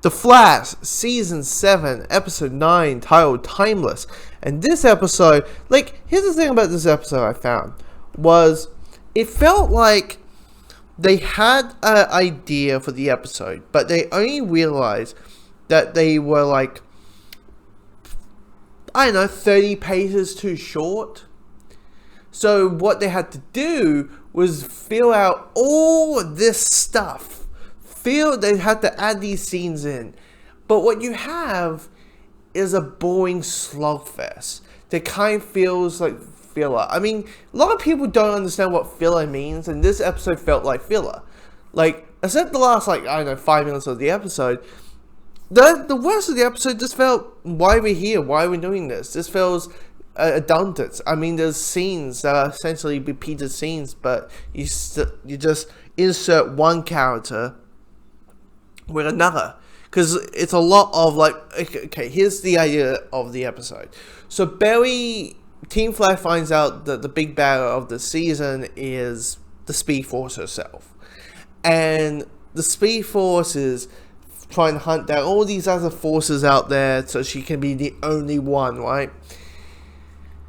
The Flash, Season 7, Episode 9, titled Timeless. And this episode, here's the thing about this episode I found, was it felt like they had an idea for the episode, but they only realized that they were 30 pages too short. So what they had to do was fill out all this stuff. They had to add these scenes in. But what you have is a boring slugfest that kind of feels like filler. I mean, a lot of people don't understand what filler means, and this episode felt like filler. Except the last, 5 minutes of the episode, the rest of the episode just felt, why are we here? Why are we doing this? This feels redundant. I mean, there's scenes that are essentially repeated scenes, but you just insert one character with another, because it's a lot of okay, here's the idea of the episode. So Team Flash finds out that the big bad of the season is the Speed Force herself, and the Speed Force is trying to hunt down all these other forces out there so she can be the only one, right?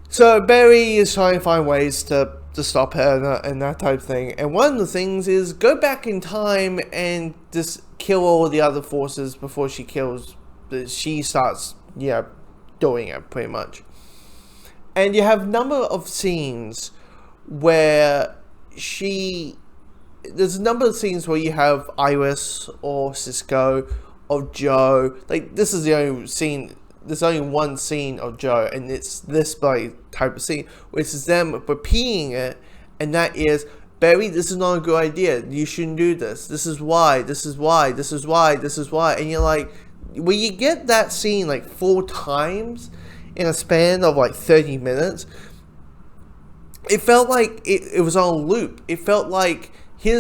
So Barry is trying to find ways to stop her and that type of thing. And one of the things is go back in time and just kill all the other forces before she starts doing it, pretty much. And you have a number of scenes where there's a number of scenes where you have Iris or Cisco or Joe. This is the only scene. There's only one scene of Joe, and it's this type of scene, which is them repeating it, and that is, Barry, this is not a good idea. You shouldn't do this. This is why. This is why. This is why. This is why. And you're like, when you get that scene 4 times in a span of 30 minutes, it felt like it was on a loop. It felt like we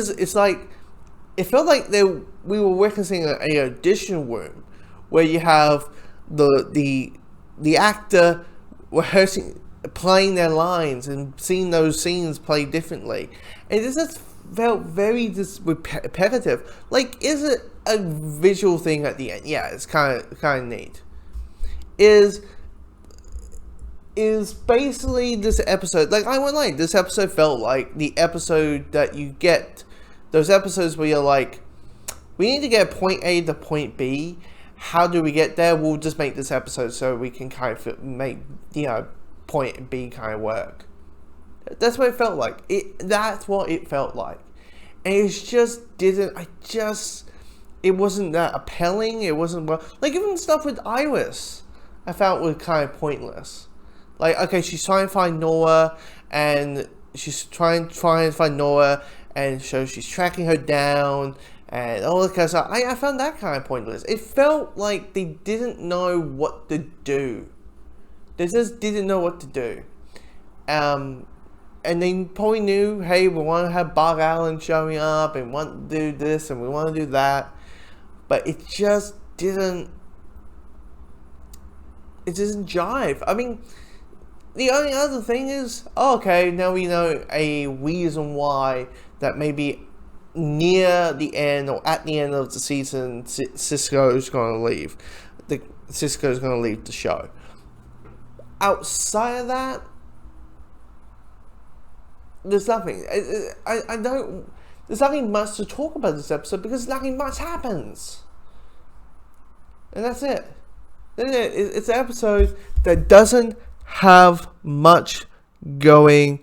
were witnessing an audition room where you have the actor rehearsing, playing their lines and seeing those scenes play differently, and it just felt very repetitive. Is it a visual thing at the end? Yeah, it's kind of neat. Is basically this episode, I won't lie, this episode felt like the episode that you get, those episodes where you're like, we need to get point A to point B. How do we get there? We'll just make this episode so we can kind of make, point B kind of work. That's what it felt like. That's what it felt like. And it just it wasn't that appealing. It wasn't, even stuff with Iris, I found was kind of pointless. Okay, she's trying to find Nora, and she's trying to find Nora, and so she's tracking her down, and all that kind of stuff. I found that kind of pointless. It felt like they didn't know what to do. They just didn't know what to do. And they probably knew, hey, we want to have Bart Allen showing up, and want to do this, and we want to do that. But it just didn't... It doesn't jive. I mean, the only other thing is, okay, now we know a reason why that maybe near the end or at the end of the season, Cisco's going to leave. Cisco's going to leave the show. Outside of that, there's nothing. There's nothing much to talk about this episode because nothing much happens. And that's it. It's an episode that doesn't have much going